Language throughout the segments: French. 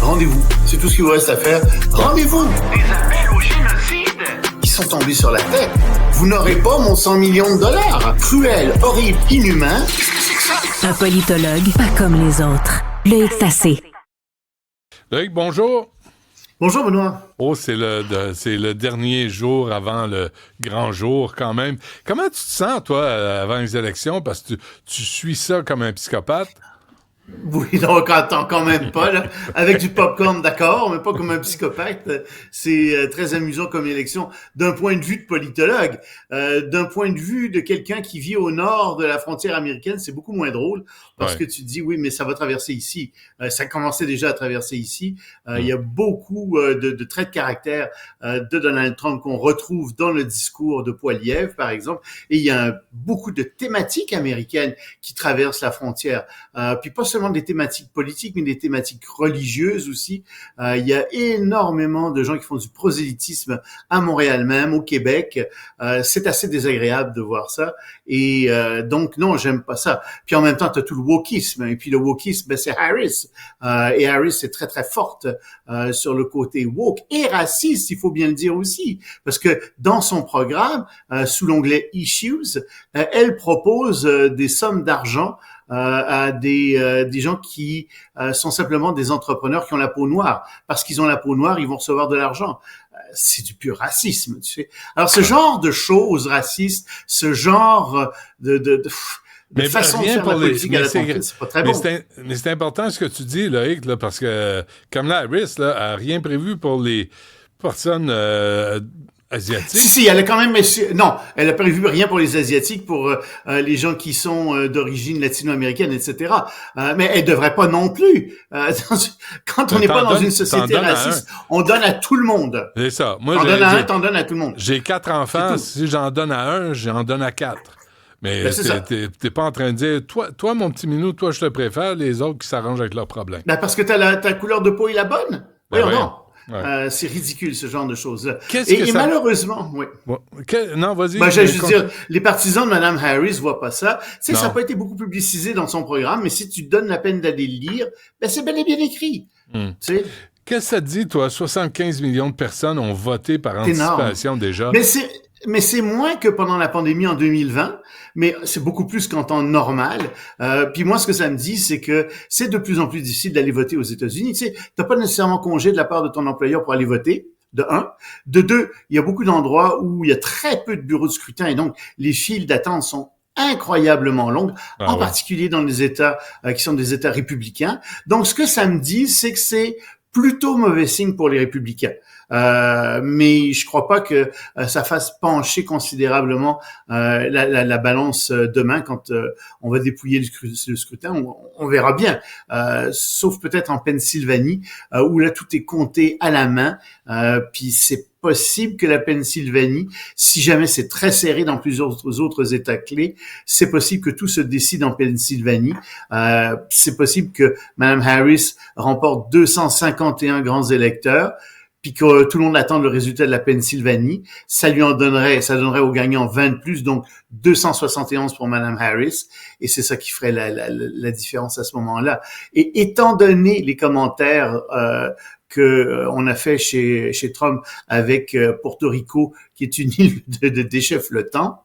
Rendez-vous. C'est tout ce qu'il vous reste à faire. Rendez-vous. Des appels au génocide. Ils sont tombés sur la tête. Vous n'aurez pas mon 100 millions de dollars. Cruel, horrible, inhumain. Qu'est-ce que c'est que ça? Un politologue pas comme les autres. Loïc Tassé. Loïc, bonjour. Bonjour, Benoît. Oh, c'est le dernier jour avant le grand jour, quand même. Comment tu te sens, toi, avant les élections? Parce que tu suis ça comme un psychopathe. Oui, donc attends quand même pas, là. Avec du popcorn, d'accord, mais pas comme un psychopathe. C'est très amusant comme élection d'un point de vue de politologue. D'un point de vue de quelqu'un qui vit au nord de la frontière américaine, c'est beaucoup moins drôle parce que tu te dis, oui, mais ça va traverser ici. Ça commençait déjà à traverser ici. Il y a beaucoup de traits de caractère de Donald Trump qu'on retrouve dans le discours de Poilievre, par exemple. Et il y a beaucoup de thématiques américaines qui traversent la frontière. Puis pas seulement des thématiques politiques, mais des thématiques religieuses aussi. Il y a énormément de gens qui font du prosélytisme à Montréal même, au Québec. C'est assez désagréable de voir ça. Et donc, non, j'aime pas ça. Puis en même temps, tu as tout le wokisme. Et puis le wokisme, ben, c'est Harris. Et Harris est très, très forte sur le côté woke et raciste, il faut bien le dire aussi. Parce que dans son programme, sous l'onglet Issues, elle propose des sommes d'argent à des gens qui sont simplement des entrepreneurs qui ont la peau noire. Parce qu'ils ont la peau noire, ils vont recevoir de l'argent. C'est du pur racisme, tu sais. Alors, ce genre de choses racistes, ce genre de façon de faire la politique à la conquête, c'est pas très bon. Mais c'est important ce que tu dis, Loïc, là, parce que Kamala Harris là, a rien prévu pour les personnes asiatiques. Si, elle a quand même... Non, elle a prévu rien pour les Asiatiques, pour les gens qui sont d'origine latino-américaine, etc. Mais elle devrait pas non plus. Quand on n'est pas dans une société raciste, on donne à tout le monde. C'est ça. Moi, t'en donnes à tout le monde. J'ai 4 enfants. Si j'en donne à un, j'en donne à 4. Mais t'es pas en train de dire, toi, mon petit minou, toi, je te préfère, les autres qui s'arrangent avec leurs problèmes. Ben parce que ta couleur de peau est la bonne. Ben oui, oui. non. Ouais. C'est ridicule, ce genre de choses-là. Et malheureusement, oui. Non, vas-y. Ben, j'allais juste dire, les partisans de Mme Harris voient pas ça. Tu sais, ça n'a pas été beaucoup publicisé dans son programme, mais si tu te donnes la peine d'aller le lire, ben, c'est bel et bien écrit. Tu sais. Qu'est-ce que ça te dit, toi? 75 millions de personnes ont voté par anticipation déjà. Mais c'est moins que pendant la pandémie en 2020, mais c'est beaucoup plus qu'en temps normal. Puis moi, ce que ça me dit, c'est que c'est de plus en plus difficile d'aller voter aux États-Unis. Tu sais, t'as pas nécessairement congé de la part de ton employeur pour aller voter. De un. De deux, il y a beaucoup d'endroits où il y a très peu de bureaux de scrutin et donc les files d'attente sont incroyablement longues, en particulier dans les États qui sont des États républicains. Donc, ce que ça me dit, c'est que c'est plutôt mauvais signe pour les républicains. Mais je crois pas que ça fasse pencher considérablement la balance demain quand on va dépouiller le scrutin. On verra bien, sauf peut-être en Pennsylvanie où là tout est compté à la main. Puis c'est possible que la Pennsylvanie, si jamais c'est très serré dans plusieurs autres États clés, c'est possible que tout se décide en Pennsylvanie. C'est possible que Mme Harris remporte 251 grands électeurs, puis que tout le monde attend le résultat de la Pennsylvanie. Ça donnerait au gagnant 20 de plus, donc 271 pour Mme Harris, et c'est ça qui ferait la différence à ce moment-là. Et étant donné les commentaires que on a fait chez Trump avec Porto Rico, qui est une île de déchets flottants,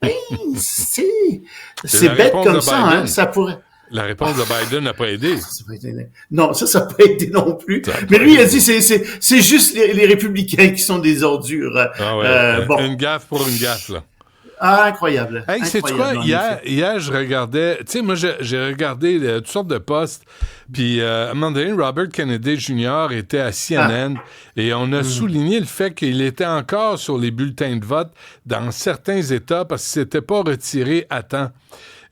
ben, c'est bête comme ça, hein, ça pourrait... La réponse de Biden n'a pas aidé. Non, ça n'a pas aidé non plus. Mais lui, il a dit, c'est juste les républicains qui sont des ordures. Bon. Une gaffe pour une gaffe, là. Ah, incroyable. Hey, sais-tu quoi? Hier, je regardais... Tu sais, moi, j'ai regardé toutes sortes de postes. Puis, à un moment donné, Robert Kennedy Jr. était à CNN et on a souligné le fait qu'il était encore sur les bulletins de vote dans certains États parce qu'il ne s'était pas retiré à temps.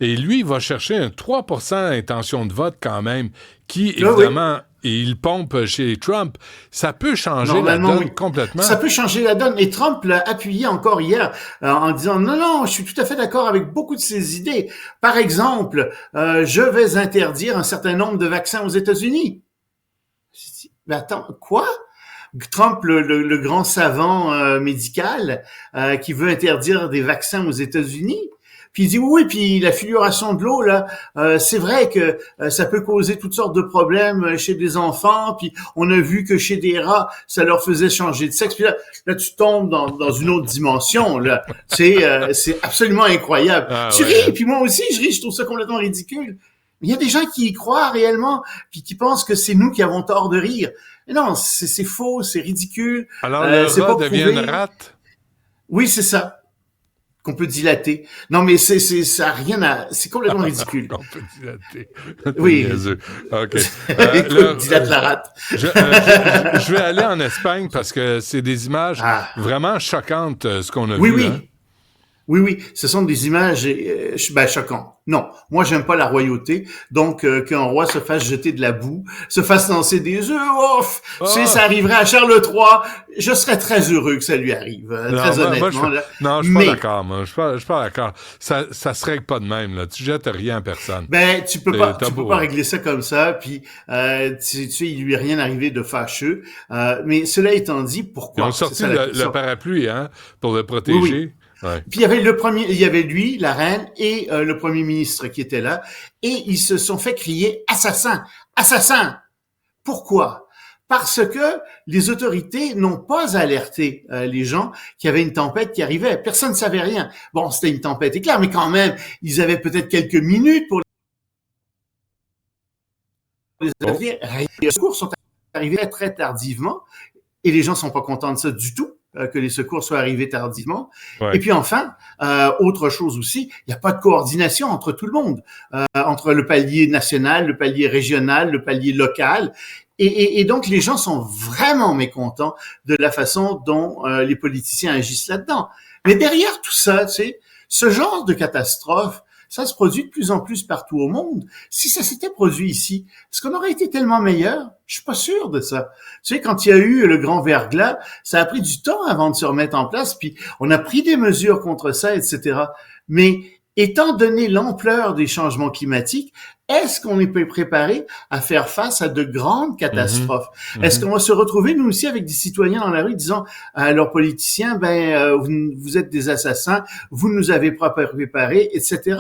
Et lui, il va chercher un 3% d'intention de vote quand même, qui, évidemment, il pompe chez Trump. Ça peut changer la donne complètement. Ça peut changer la donne. Et Trump l'a appuyé encore hier en disant « Non, je suis tout à fait d'accord avec beaucoup de ses idées. Par exemple, je vais interdire un certain nombre de vaccins aux États-Unis. » Mais attends, quoi? Trump, le grand savant médical, qui veut interdire des vaccins aux États-Unis? Puis il dit oui, puis la fluoration de l'eau là, c'est vrai que ça peut causer toutes sortes de problèmes chez des enfants. Puis on a vu que chez des rats, ça leur faisait changer de sexe. Puis là tu tombes dans une autre dimension là. C'est absolument incroyable. Tu ris, puis moi aussi je ris. Je trouve ça complètement ridicule. Il y a des gens qui y croient réellement, puis qui pensent que c'est nous qui avons tort de rire. Mais non, c'est faux, c'est ridicule. Alors le rat devient une rate? Oui, c'est ça. Qu'on peut dilater. Non, mais ça a rien à, c'est complètement ridicule. Qu'on peut dilater. Oui. OK. Écoute, dilate la rate. Je vais aller en Espagne parce que c'est des images vraiment choquantes, ce qu'on a vu. Oui. Hein? Oui, ce sont des images choquantes. Non, moi j'aime pas la royauté, donc qu'un roi se fasse jeter de la boue, se fasse lancer des œufs, si ça arriverait à Charles III, je serais très heureux que ça lui arrive, très honnêtement. Je suis pas d'accord, moi. Je suis pas d'accord. Ça se règle pas de même, là. Tu jettes rien à personne. Ben, tu peux pas régler ça comme ça, puis tu sais, il lui est rien arrivé de fâcheux. Mais cela étant dit, pourquoi? Ils ont sorti le parapluie, hein, pour le protéger. Oui. Ouais. Puis il y avait lui, la reine et le premier ministre qui étaient là, et ils se sont fait crier assassin, assassin. Pourquoi? Parce que les autorités n'ont pas alerté les gens qu'il y avait une tempête qui arrivait. Personne ne savait rien. Bon, c'était une tempête éclair, mais quand même, ils avaient peut-être quelques minutes pour les alerter. Les secours sont arrivés très tardivement, et les gens sont pas contents de ça du tout. Que les secours soient arrivés tardivement. Ouais. Et puis enfin, autre chose aussi, il n'y a pas de coordination entre tout le monde, entre le palier national, le palier régional, le palier local. Et donc, les gens sont vraiment mécontents de la façon dont les politiciens agissent là-dedans. Mais derrière tout ça, tu sais, ce genre de catastrophe, ça se produit de plus en plus partout au monde. Si ça s'était produit ici, est-ce qu'on aurait été tellement meilleur? Je suis pas sûr de ça. Tu sais, quand il y a eu le grand verglas, ça a pris du temps avant de se remettre en place, puis on a pris des mesures contre ça, etc. Mais étant donné l'ampleur des changements climatiques, est-ce qu'on est préparé à faire face à de grandes catastrophes? Est-ce qu'on va se retrouver, nous aussi, avec des citoyens dans la rue disant à leurs politiciens, vous êtes des assassins, vous ne nous avez pas préparés, etc.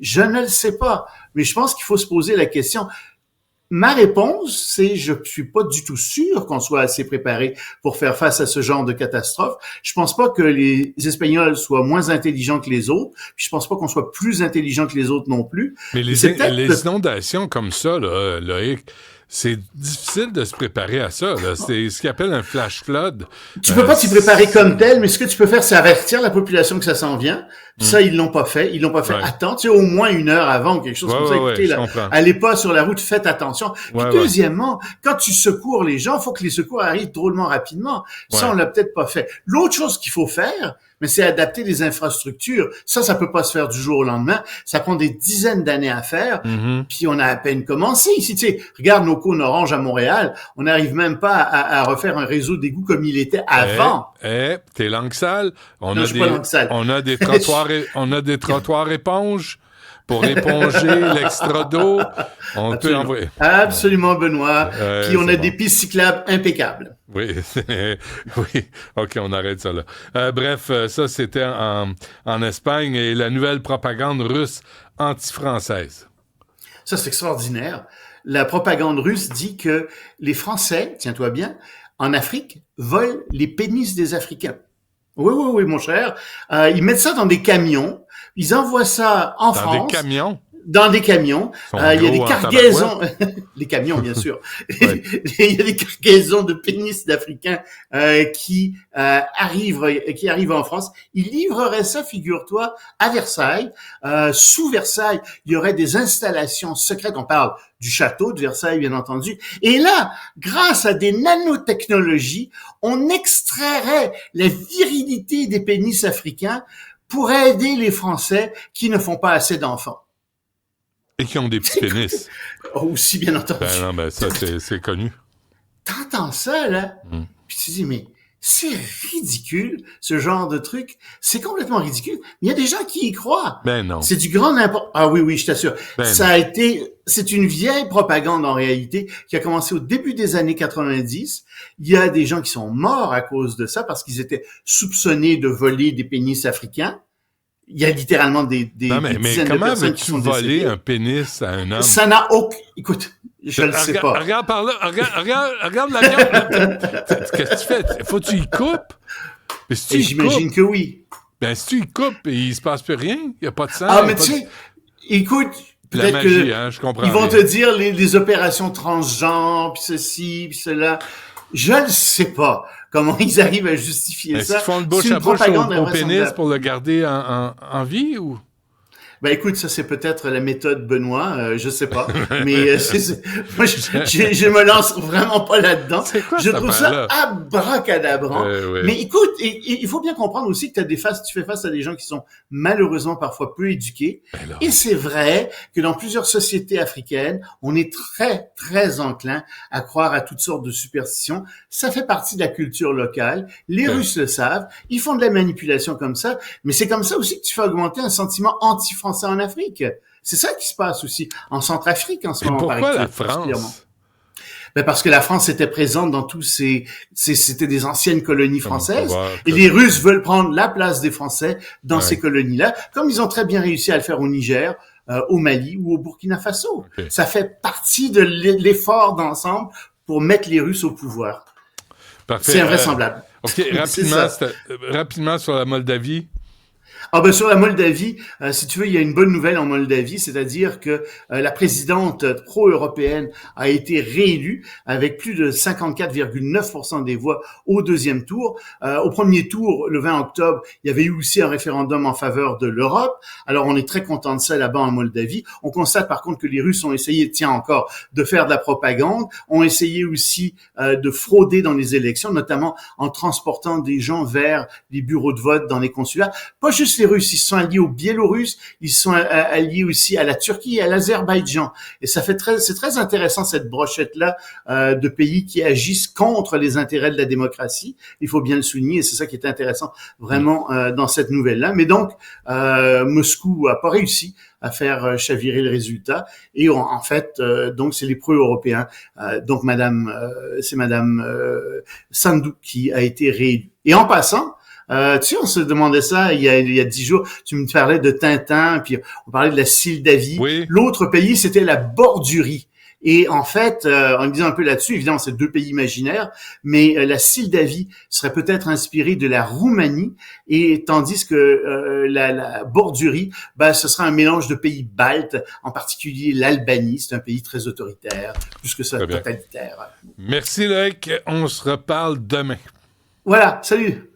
Je ne le sais pas, mais je pense qu'il faut se poser la question. Ma réponse, c'est je suis pas du tout sûr qu'on soit assez préparé pour faire face à ce genre de catastrophe. Je pense pas que les Espagnols soient moins intelligents que les autres. Puis je pense pas qu'on soit plus intelligents que les autres non plus. Mais les inondations comme ça, là, Loïc, c'est difficile de se préparer à ça. Là. C'est ce qu'ils appellent un flash flood. Tu peux pas t'y préparer comme tel, mais ce que tu peux faire, c'est avertir la population que ça s'en vient. Ça, ils l'ont pas fait. Ils l'ont pas fait. Attends, tu sais, au moins 1 heure avant, quelque chose comme ça. Écoutez, là, allez pas sur la route, faites attention. Puis deuxièmement, quand tu secours les gens, faut que les secours arrivent drôlement rapidement. Ça, on l'a peut-être pas fait. L'autre chose qu'il faut faire, mais c'est adapter les infrastructures. Ça peut pas se faire du jour au lendemain. Ça prend des dizaines d'années à faire. Puis on a à peine commencé ici. Tu sais, regarde nos cônes oranges à Montréal. On n'arrive même pas à refaire un réseau d'égouts comme il était avant. T'es langue sale. On a des trottoirs éponges. Pour éponger l'extra d'eau, on peut envoyer. Absolument, Benoît. Puis on a des pistes cyclables impeccables. Oui, oui. OK, on arrête ça là. Bref, ça, c'était en Espagne et la nouvelle propagande russe anti-française. Ça, c'est extraordinaire. La propagande russe dit que les Français, tiens-toi bien, en Afrique, volent les pénis des Africains. Oui, mon cher. Ils mettent ça dans des camions. Ils envoient ça en France. Dans des camions? Dans des camions. Il y a des cargaisons. Les camions, bien sûr. Il y a des cargaisons de pénis d'Africains qui arrivent en France. Ils livreraient ça, figure-toi, à Versailles. Sous Versailles, il y aurait des installations secrètes. On parle du château de Versailles, bien entendu. Et là, grâce à des nanotechnologies, on extrairait la virilité des pénis africains pour aider les Français qui ne font pas assez d'enfants. Et qui ont des petits pénis. Aussi, bien entendu. Ça, c'est connu. T'entends ça, là? Puis tu te dis, mais c'est ridicule, ce genre de truc. C'est complètement ridicule. Il y a des gens qui y croient. Ben non. C'est du grand n'importe... Ah oui, je t'assure. C'est une vieille propagande, en réalité, qui a commencé au début des années 90. Il y a des gens qui sont morts à cause de ça, parce qu'ils étaient soupçonnés de voler des pénis africains. Il y a littéralement des Non, mais dizaines de comment personnes qui veux-tu sont voler décédées. un pénis à un homme? Ça n'a aucun... Écoute, je ne le sais pas. Regarde par là, regarde la viande. Qu'est-ce que tu fais? Faut que tu y coupes? Mais si tu Et y j'imagine coupes, que oui. ben si tu y coupes, il se passe plus rien. Il n'y a pas de sang. Ah, il y a mais pas tu de- sais, écoute, La peut-être magie, que hein, je comprends ils vont bien. te dire les opérations transgenres, puis ceci, puis cela. Je ne sais pas comment ils arrivent à justifier Est-ce ça. qu'ils font le C'est bouche une à bouche propagande au pénis invraisemblable. pour le garder en vie ou? Ben écoute, ça c'est peut-être la méthode Benoît, je sais pas, mais moi je me lance vraiment pas là-dedans. C'est quoi Je cette trouve ça affaire-là? abracadabrant. Ouais. Mais écoute, il faut bien comprendre aussi que tu fais face à des gens qui sont malheureusement parfois peu éduqués. Ben là. Et c'est vrai que dans plusieurs sociétés africaines, on est très très enclin à croire à toutes sortes de superstitions. Ça fait partie de la culture locale. Les Ouais. Russes le savent. Ils font de la manipulation comme ça. Mais c'est comme ça aussi que tu fais augmenter un sentiment anti-français en Afrique. C'est ça qui se passe aussi en Centrafrique en ce Mais moment. pourquoi la particulièrement. France? Ben parce que la France était présente dans c'était des anciennes colonies françaises. Voir, Et les Russes veulent prendre la place des Français dans Ouais. ces colonies-là, comme ils ont très bien réussi à le faire au Niger, au Mali ou au Burkina Faso. Ok. Ça fait partie de l'effort d'ensemble pour mettre les Russes au pouvoir. Parfait. C'est invraisemblable. OK, C'est ça. rapidement sur la Moldavie. Ah ben sur la Moldavie, si tu veux, il y a une bonne nouvelle en Moldavie, c'est-à-dire que la présidente pro-européenne a été réélue avec plus de 54,9% des voix au deuxième tour. Au premier tour, le 20 octobre, il y avait eu aussi un référendum en faveur de l'Europe. Alors on est très content de ça là-bas en Moldavie. On constate par contre que les Russes ont essayé, de faire de la propagande, ont essayé aussi de frauder dans les élections, notamment en transportant des gens vers les bureaux de vote dans les consulats. Pas juste les Russes, ils se sont alliés aux Biélorusses, ils se sont alliés aussi à la Turquie et à l'Azerbaïdjan. Et c'est très intéressant cette brochette-là de pays qui agissent contre les intérêts de la démocratie. Il faut bien le souligner, et c'est ça qui est intéressant vraiment dans cette nouvelle-là. Mais donc, Moscou a pas réussi à faire chavirer le résultat. Et en fait, donc c'est les pro-européens. Donc c'est Madame Sandu qui a été réélue. Et en passant, tu sais, on se demandait ça il y a 10 jours. Tu me parlais de Tintin, puis on parlait de la Moldavie. Oui. L'autre pays, c'était la Bordurie. Et en fait, en disant un peu là-dessus, évidemment, c'est deux pays imaginaires, mais la Moldavie serait peut-être inspirée de la Roumanie, et tandis que la Bordurie, ce sera un mélange de pays baltes, en particulier l'Albanie. C'est un pays très autoritaire, plus que ça, Très bien. totalitaire. Merci, Loïc. On se reparle demain. Voilà, salut!